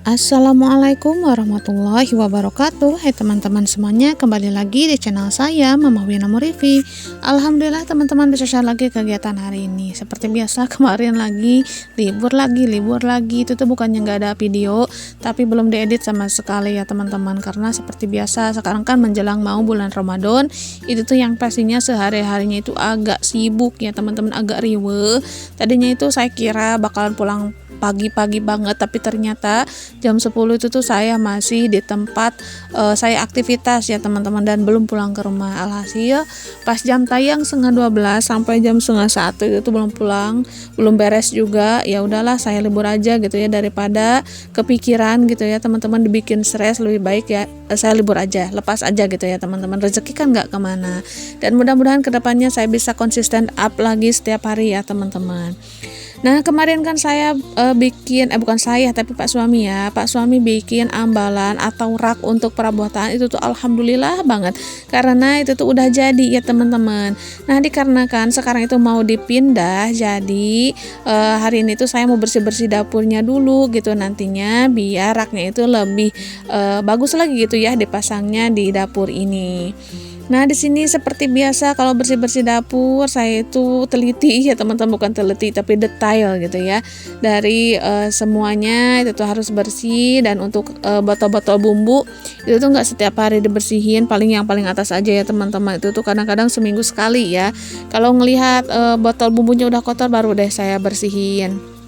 Assalamualaikum warahmatullahi wabarakatuh. Hai teman-teman semuanya, kembali lagi di channel saya Mama Wina Murifi. Alhamdulillah teman-teman bisa share lagi kegiatan hari ini. Seperti biasa kemarin lagi libur lagi. Itu tuh bukannya nggak ada video, tapi belum diedit sama sekali ya teman-teman. Karena seperti biasa sekarang kan menjelang mau bulan Ramadan, itu tuh yang pastinya sehari-harinya itu agak sibuk ya teman-teman, agak riweuh. Tadinya itu saya kira bakalan pulang pagi-pagi banget, tapi ternyata jam 10 itu tuh saya masih di tempat saya aktivitas ya teman-teman, dan belum pulang ke rumah. Alhasil pas jam tayang setengah 12 sampai jam setengah 1 itu belum pulang, belum beres juga. Ya udahlah, saya libur aja gitu ya, daripada kepikiran gitu ya teman-teman, dibikin stres, lebih baik ya saya libur aja, lepas aja gitu ya teman-teman. Rezeki kan nggak kemana, dan mudah-mudahan kedepannya saya bisa konsisten up lagi setiap hari ya teman-teman. Nah kemarin kan saya bukan saya tapi Pak Suami ya, Pak Suami bikin ambalan atau rak untuk perabotan. Itu tuh alhamdulillah banget, karena itu tuh udah jadi ya teman-teman. Nah dikarenakan sekarang itu mau dipindah, jadi hari ini tuh saya mau bersih-bersih dapurnya dulu gitu, nantinya biar raknya itu lebih bagus lagi gitu ya dipasangnya di dapur ini. Nah di sini seperti biasa kalau bersih-bersih dapur saya itu teliti ya teman-teman, bukan teliti tapi detail gitu ya. Dari semuanya itu tuh harus bersih, dan untuk botol-botol bumbu itu tuh nggak setiap hari dibersihin, paling yang paling atas aja ya teman-teman. Itu tuh kadang-kadang seminggu sekali ya. Kalau ngelihat botol bumbunya udah kotor baru deh saya bersihin.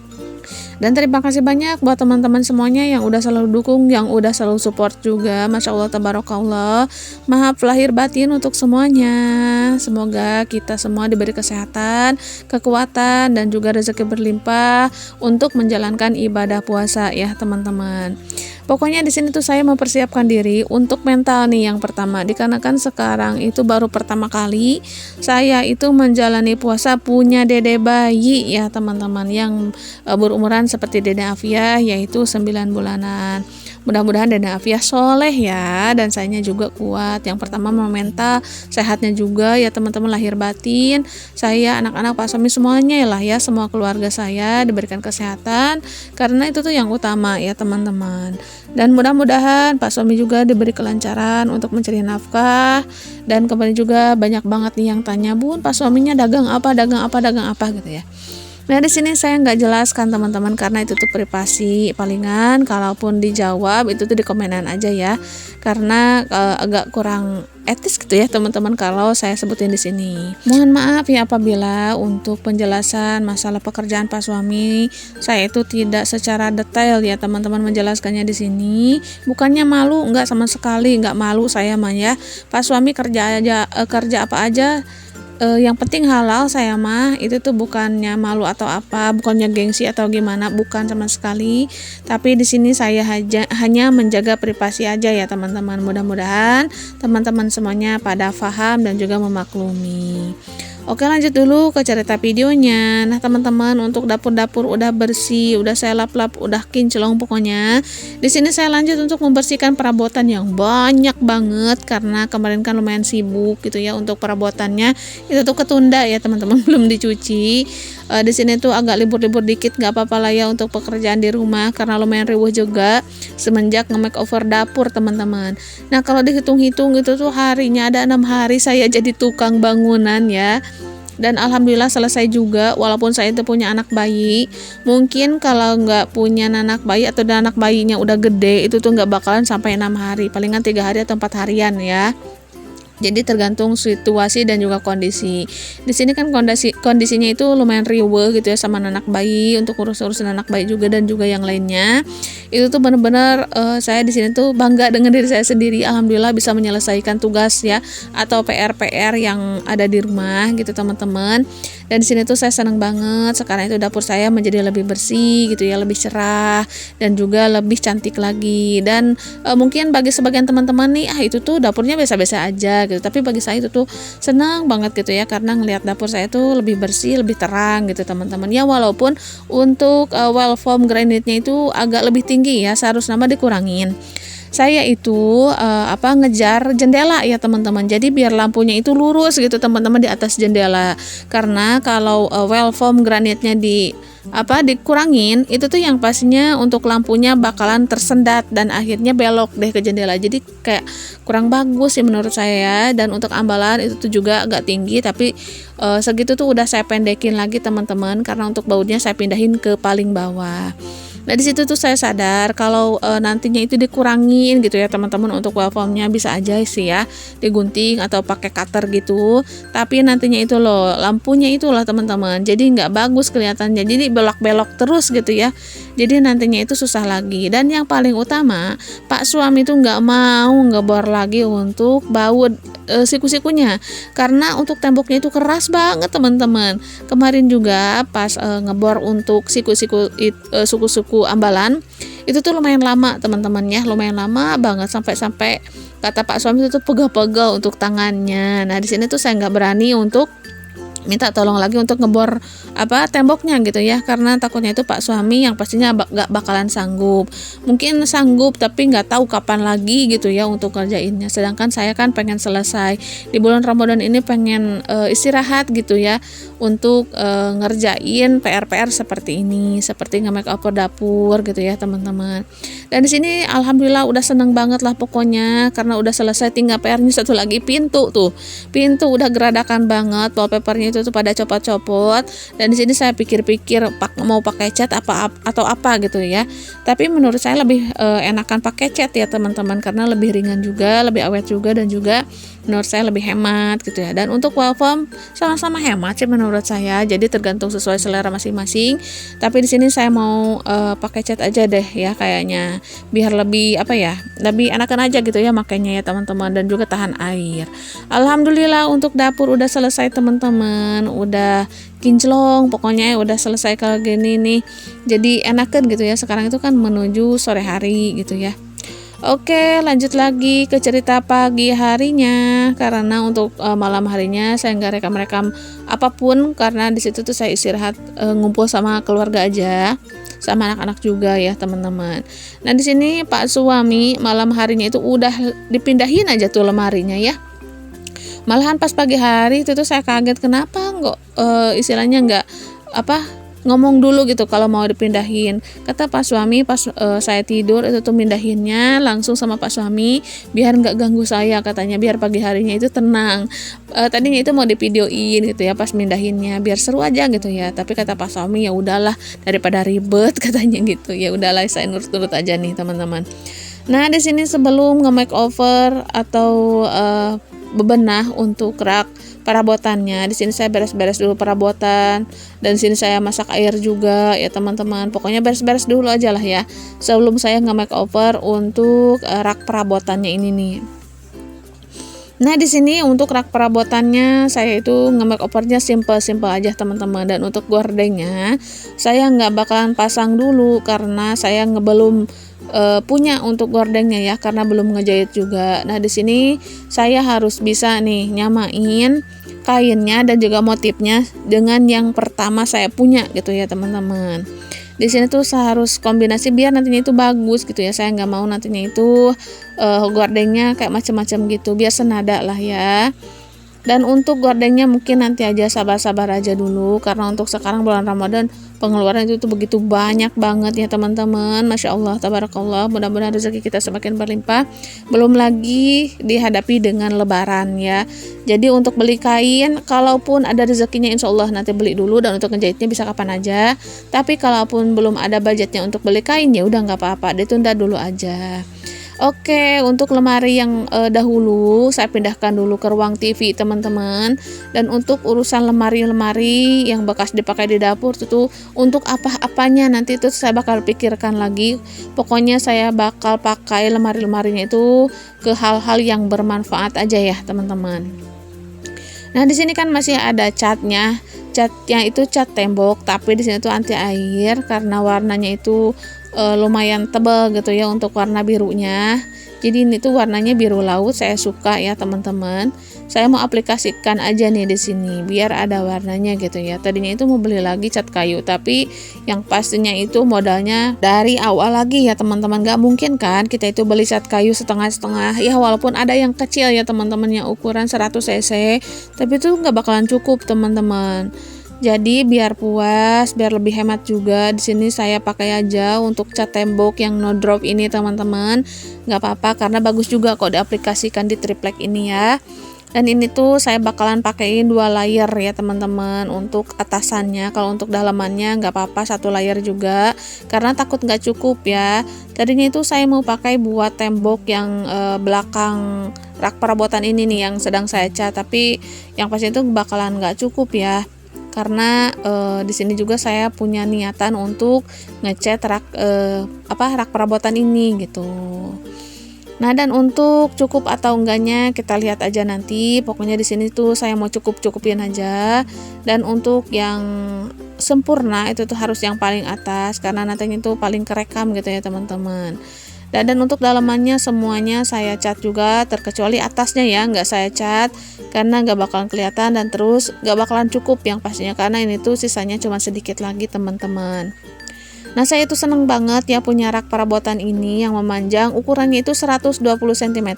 Dan terima kasih banyak buat teman-teman semuanya yang udah selalu dukung, yang udah selalu support juga. Masya Allah, tabarakallah. Maaf lahir batin untuk semuanya. Semoga kita semua diberi kesehatan, kekuatan, dan juga rezeki berlimpah untuk menjalankan ibadah puasa ya teman-teman. Pokoknya di sini tuh saya mempersiapkan diri untuk mental nih yang pertama, dikarenakan sekarang itu baru pertama kali saya itu menjalani puasa punya dede bayi ya teman-teman, yang berumuran seperti Dede Afia, yaitu 9 bulanan. Mudah-mudahan Dede Afia soleh ya, dan sayanya juga kuat. Yang pertama mental, sehatnya juga ya teman-teman, lahir batin. Saya, anak-anak, Pak Suami, semuanya lah ya, semua keluarga saya diberikan kesehatan, karena itu tuh yang utama ya teman-teman. Dan mudah-mudahan Pak Suami juga diberi kelancaran untuk mencari nafkah. Dan kemarin juga banyak banget nih yang tanya, Bun, Pak Suaminya dagang apa gitu ya. Nah di sini saya nggak jelaskan teman-teman, karena itu tuh privasi. Palingan kalaupun dijawab itu tuh di komenan aja ya, karena agak kurang etis gitu ya teman-teman kalau saya sebutin di sini. Mohon maaf ya apabila untuk penjelasan masalah pekerjaan Pak Suami saya itu tidak secara detail ya teman-teman menjelaskannya di sini. Bukannya malu, nggak, sama sekali nggak malu saya mah ya. Pak Suami kerja apa aja, yang penting halal, saya mah itu tuh bukannya malu atau apa, bukannya gengsi atau gimana, bukan sama sekali. Tapi di sini saya hanya menjaga privasi aja ya teman-teman. Mudah-mudahan teman-teman semuanya pada paham dan juga memaklumi. Oke, lanjut dulu ke cerita videonya. Nah teman-teman, untuk dapur-dapur udah bersih, udah saya lap-lap, udah kinclong pokoknya. Di sini saya lanjut untuk membersihkan perabotan yang banyak banget, karena kemarin kan lumayan sibuk gitu ya untuk perabotannya. Itu tuh ketunda ya teman-teman, belum dicuci. Di sini tuh agak libur-libur dikit, nggak apa-apa lah ya untuk pekerjaan di rumah, karena lumayan riuh juga semenjak nge-makeover dapur teman-teman. Nah kalau dihitung-hitung itu tuh harinya ada 6 hari saya jadi tukang bangunan ya. Dan alhamdulillah selesai juga, walaupun saya itu punya anak bayi. Mungkin kalau nggak punya anak bayi atau anak bayinya udah gede, itu tuh nggak bakalan sampai 6 hari, palingan 3 hari atau 4 harian ya. Jadi tergantung situasi dan juga kondisi. Di sini kan kondisinya itu lumayan riuh gitu ya, sama anak bayi, untuk urus-urusan anak bayi juga dan juga yang lainnya. Itu tuh benar-benar saya di sini tuh bangga dengan diri saya sendiri. Alhamdulillah bisa menyelesaikan tugas ya, atau PR-PR yang ada di rumah gitu teman-teman. Dan di sini tuh saya senang banget sekarang itu dapur saya menjadi lebih bersih gitu ya, lebih cerah dan juga lebih cantik lagi. Dan mungkin bagi sebagian teman-teman nih, itu tuh dapurnya biasa-biasa aja gitu, tapi bagi saya itu tuh senang banget gitu ya, karena ngelihat dapur saya tuh lebih bersih, lebih terang gitu teman-teman ya. Walaupun untuk well form granitnya itu agak lebih tinggi ya, seharusnya dikurangin. Saya itu ngejar jendela ya teman-teman, jadi biar lampunya itu lurus gitu teman-teman di atas jendela, karena kalau well foam granitnya di dikurangin, itu tuh yang pastinya untuk lampunya bakalan tersendat dan akhirnya belok deh ke jendela. Jadi kayak kurang bagus sih menurut saya. Dan untuk ambalan itu tuh juga agak tinggi, tapi segitu tuh udah saya pendekin lagi teman-teman, karena untuk bautnya saya pindahin ke paling bawah. Nah di situ tuh saya sadar kalau nantinya itu dikurangin gitu ya teman-teman, untuk waveformnya bisa aja sih ya digunting atau pakai cutter gitu. Tapi nantinya itu loh lampunya itulah teman-teman, jadi nggak bagus kelihatannya, jadi belok-belok terus gitu ya. Jadi nantinya itu susah lagi. Dan yang paling utama, Pak suami tuh nggak mau ngebor lagi untuk baut siku-sikunya, karena untuk temboknya itu keras banget teman-teman. Kemarin juga pas ngebor untuk suku-suku ambalan itu tuh lumayan lama teman-teman ya, lumayan lama banget, sampai kata Pak suami itu tuh pegel-pegel untuk tangannya. Nah di sini tuh saya nggak berani untuk minta tolong lagi untuk ngebor temboknya gitu ya, karena takutnya itu Pak suami yang pastinya gak bakalan sanggup. Mungkin sanggup tapi nggak tahu kapan lagi gitu ya untuk kerjainnya, sedangkan saya kan pengen selesai di bulan Ramadan ini, pengen istirahat gitu ya untuk ngerjain PR-PR seperti ini, seperti nge-make over dapur gitu ya teman-teman. Dan di sini alhamdulillah udah seneng banget lah pokoknya, karena udah selesai, tinggal PR-nya satu lagi, pintu udah geradakan banget, wallpapernya itu tuh pada copot-copot. Dan di sini saya pikir-pikir mau pakai cat atau apa gitu ya, tapi menurut saya lebih enakan pakai cat ya teman-teman, karena lebih ringan juga, lebih awet juga, dan juga menurut saya lebih hemat gitu ya. Dan untuk waveform sama-sama hemat sih menurut saya, jadi tergantung sesuai selera masing-masing. Tapi di sini saya mau pakai cat aja deh ya kayaknya, biar lebih lebih enakan aja gitu ya makanya ya teman-teman, dan juga tahan air. Alhamdulillah untuk dapur udah selesai teman-teman, udah kinclong pokoknya, udah selesai kalau gini nih, jadi enakan gitu ya. Sekarang itu kan menuju sore hari gitu ya. Oke, lanjut lagi ke cerita pagi harinya, karena untuk malam harinya saya nggak rekam-rekam apapun, karena di situ tuh saya istirahat, ngumpul sama keluarga aja, sama anak-anak juga ya teman-teman. Nah di sini Pak suami malam harinya itu udah dipindahin aja tuh lemarinya ya. Malahan pas pagi hari itu tuh saya kaget, kenapa istilahnya nggak ngomong dulu gitu kalau mau dipindahin. Kata Pak suami pas saya tidur itu tuh mindahinnya langsung sama Pak suami, biar nggak ganggu saya katanya, biar pagi harinya itu tenang. Tadinya itu mau divideoin gitu ya pas mindahinnya, biar seru aja gitu ya. Tapi kata Pak suami ya udahlah daripada ribet katanya gitu. Ya udahlah saya nurut-nurut aja nih teman-teman. Nah di sini sebelum nge-make over atau bebenah untuk rak perabotannya, di sini saya beres-beres dulu perabotan, dan di sini saya masak air juga ya teman-teman. Pokoknya beres-beres dulu aja lah ya sebelum saya nge-make over untuk rak perabotannya ini nih. Nah di sini untuk rak perabotannya saya itu nge-make overnya simple aja teman-teman. Dan untuk gordengnya saya nggak bakalan pasang dulu, karena saya belum punya untuk gordengnya ya, karena belum ngejahit juga. Nah di sini saya harus bisa nih nyamain kainnya dan juga motifnya dengan yang pertama saya punya gitu ya teman-teman. Di sini tuh saya harus kombinasi biar nantinya itu bagus gitu ya. Saya nggak mau nantinya itu gordengnya kayak macam-macam gitu, biar senada lah ya. Dan untuk gordengnya mungkin nanti aja, sabar-sabar aja dulu, karena untuk sekarang bulan Ramadan pengeluaran itu tuh begitu banyak banget ya teman-teman. Masya Allah, tabarakallah, mudah-mudahan rezeki kita semakin berlimpah. Belum lagi dihadapi dengan lebaran ya. Jadi untuk beli kain, kalaupun ada rezekinya insya Allah nanti beli dulu, dan untuk ngejahitnya bisa kapan aja. Tapi kalaupun belum ada budgetnya untuk beli kain, ya udah nggak apa-apa, ditunda dulu aja. Oke, untuk lemari yang dahulu saya pindahkan dulu ke ruang TV teman-teman. Dan untuk urusan lemari-lemari yang bekas dipakai di dapur itu untuk apa-apanya nanti itu saya bakal pikirkan lagi. Pokoknya saya bakal pakai lemari-lemarinya itu ke hal-hal yang bermanfaat aja ya teman-teman. Nah di sini kan masih ada catnya. Catnya itu cat tembok, tapi di sini tuh anti air karena warnanya itu lumayan tebal gitu ya untuk warna birunya. Jadi ini tuh warnanya biru laut, saya suka ya teman-teman. Saya mau aplikasikan aja nih di sini biar ada warnanya gitu ya. Tadinya itu mau beli lagi cat kayu, tapi yang pastinya itu modalnya dari awal lagi ya teman-teman. Gak mungkin kan kita itu beli cat kayu setengah-setengah ya, walaupun ada yang kecil ya teman-teman yang ukuran 100 cc, tapi itu gak bakalan cukup teman-teman. Jadi biar puas, biar lebih hemat juga, di sini saya pakai aja untuk cat tembok yang no drop ini teman-teman. Nggak apa-apa karena bagus juga kok diaplikasikan di triplek ini ya. Dan ini tuh saya bakalan pakein 2 layer ya teman-teman untuk atasannya. Kalau untuk dalamannya nggak apa-apa 1 layer juga karena takut nggak cukup ya. Tadinya itu saya mau pakai buat tembok yang belakang rak perabotan ini nih yang sedang saya cat, tapi yang pasti itu bakalan nggak cukup ya. Karena di sini juga saya punya niatan untuk ngecat rak perabotan ini gitu. Nah, dan untuk cukup atau enggaknya kita lihat aja nanti. Pokoknya di sini tuh saya mau cukup-cukupin aja. Dan untuk yang sempurna itu tuh harus yang paling atas karena nantinya itu paling kerekam gitu ya teman-teman. Dan untuk dalamannya semuanya saya cat juga, terkecuali atasnya ya nggak saya cat karena nggak bakalan kelihatan dan terus nggak bakalan cukup yang pastinya karena ini tuh sisanya cuma sedikit lagi teman-teman. Nah, saya itu seneng banget ya punya rak perabotan ini yang memanjang, ukurannya itu 120 cm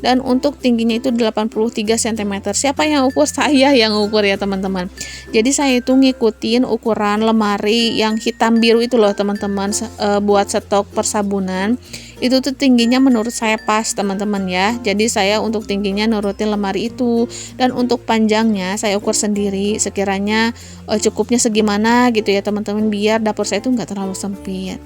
dan untuk tingginya itu 83 cm. Siapa yang ukur? Saya yang ukur ya teman-teman. Jadi saya itu ngikutin ukuran lemari yang hitam biru itu loh teman-teman, buat stok persabunan. Itu tuh tingginya menurut saya pas teman-teman ya. Jadi saya untuk tingginya nurutin lemari itu, dan untuk panjangnya saya ukur sendiri sekiranya cukupnya segimana gitu ya teman-teman, biar dapur saya itu nggak terlalu sempit.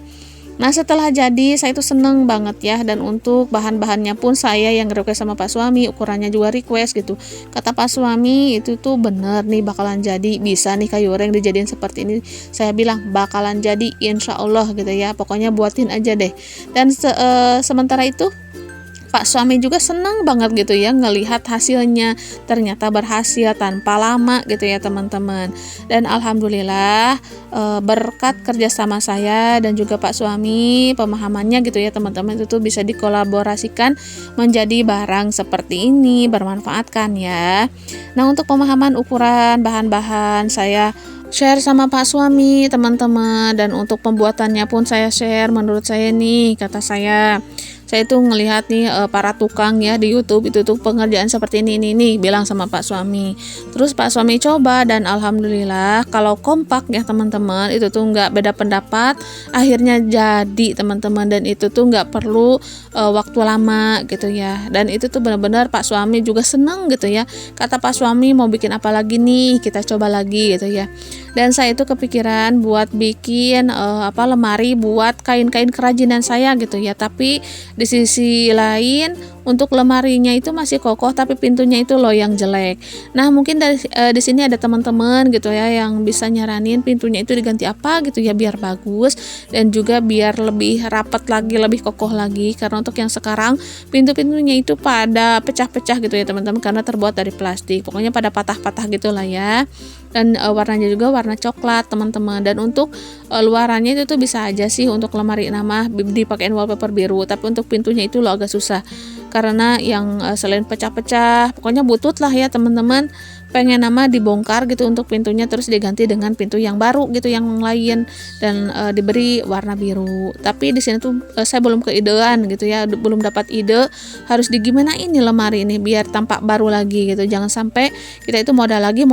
Nah, setelah jadi saya tuh seneng banget ya, dan untuk bahan-bahannya pun saya yang request sama Pak suami, ukurannya juga request gitu. Kata Pak suami itu tuh bener nih bakalan jadi, bisa nih kayu oreng dijadiin seperti ini. Saya bilang bakalan jadi insya Allah gitu ya, pokoknya buatin aja deh. Dan sementara itu Pak suami juga senang banget gitu ya ngelihat hasilnya, ternyata berhasil tanpa lama gitu ya teman-teman. Dan alhamdulillah berkat kerjasama saya dan juga Pak suami, pemahamannya gitu ya teman-teman, itu tuh bisa dikolaborasikan menjadi barang seperti ini, bermanfaat kan ya. Nah, untuk pemahaman ukuran bahan-bahan saya share sama Pak suami teman-teman, dan untuk pembuatannya pun saya share. Menurut saya nih, kata saya tuh ngelihat nih para tukang ya di YouTube itu tuh pengerjaan seperti ini nih, bilang sama Pak suami. Terus Pak suami coba dan alhamdulillah kalau kompak ya teman-teman, itu tuh nggak beda pendapat, akhirnya jadi teman-teman, dan itu tuh nggak perlu waktu lama gitu ya. Dan itu tuh benar-benar Pak suami juga seneng gitu ya. Kata Pak suami mau bikin apa lagi nih, kita coba lagi gitu ya. Dan saya itu kepikiran buat bikin lemari buat kain-kain kerajinan saya gitu ya. Tapi di sisi lain untuk lemarinya itu masih kokoh, tapi pintunya itu loh yang jelek. Nah, mungkin di sini ada teman-teman gitu ya yang bisa nyaranin pintunya itu diganti apa gitu ya biar bagus dan juga biar lebih rapat lagi, lebih kokoh lagi. Karena untuk yang sekarang pintu-pintunya itu pada pecah-pecah gitu ya teman-teman, karena terbuat dari plastik. Pokoknya pada patah-patah gitulah ya. Dan warnanya juga warna coklat teman-teman. Dan untuk luarannya itu tuh bisa aja sih untuk lemari nama dipakein wallpaper biru, tapi untuk pintunya itu lo agak susah karena yang selain pecah-pecah, pokoknya butut lah ya teman-teman, pengen nama dibongkar gitu untuk pintunya, terus diganti dengan pintu yang baru gitu yang lain, dan diberi warna biru. Tapi di sini tuh saya belum keidean gitu ya, belum dapat ide harus digimana ini lemari ini biar tampak baru lagi gitu. Jangan sampai kita itu modal lagi.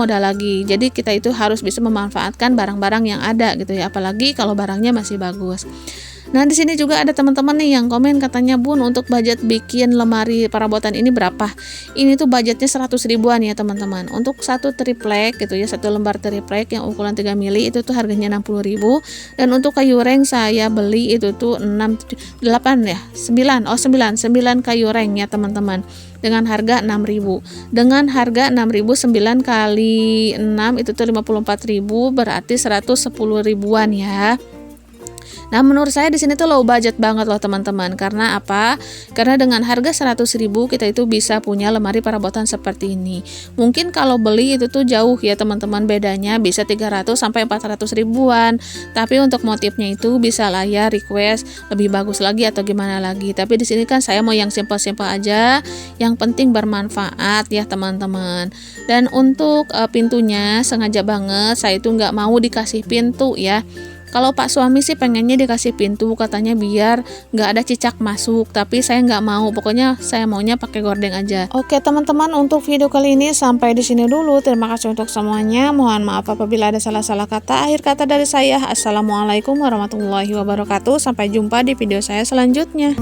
Jadi kita itu harus bisa memanfaatkan barang-barang yang ada gitu ya, apalagi kalau barangnya masih bagus. Nah, di sini juga ada teman-teman nih yang komen katanya, "Bun, untuk budget bikin lemari perabotan ini berapa?" Ini tuh budgetnya 100 ribuan ya teman-teman. Untuk satu triplek gitu ya, satu lembar triplek yang ukuran 3 mili itu tuh harganya 60 ribu. Dan untuk kayu reng saya beli itu tuh 9 kayu reng ya teman-teman. Dengan harga 6.000. Dengan harga 6.000, 9 kali 6 itu tuh 54 ribu, berarti 110 ribuan ya. Nah, menurut saya di sini tuh low budget banget loh teman-teman. Karena apa? Karena dengan harga 100 ribu kita itu bisa punya lemari perabotan seperti ini. Mungkin kalau beli itu tuh jauh ya teman-teman, bedanya bisa 300 sampai 400 ribuan. Tapi untuk motifnya itu bisa lah ya request lebih bagus lagi atau gimana lagi. Tapi di sini kan saya mau yang simple-simple aja, yang penting bermanfaat ya teman-teman. Dan untuk pintunya sengaja banget saya itu nggak mau dikasih pintu ya. Kalau Pak suami sih pengennya dikasih pintu, katanya biar nggak ada cicak masuk, tapi saya nggak mau, pokoknya saya maunya pakai gorden aja. Oke teman-teman, untuk video kali ini sampai di sini dulu. Terima kasih untuk semuanya. Mohon maaf apabila ada salah-salah kata. Akhir kata dari saya, assalamualaikum warahmatullahi wabarakatuh. Sampai jumpa di video saya selanjutnya.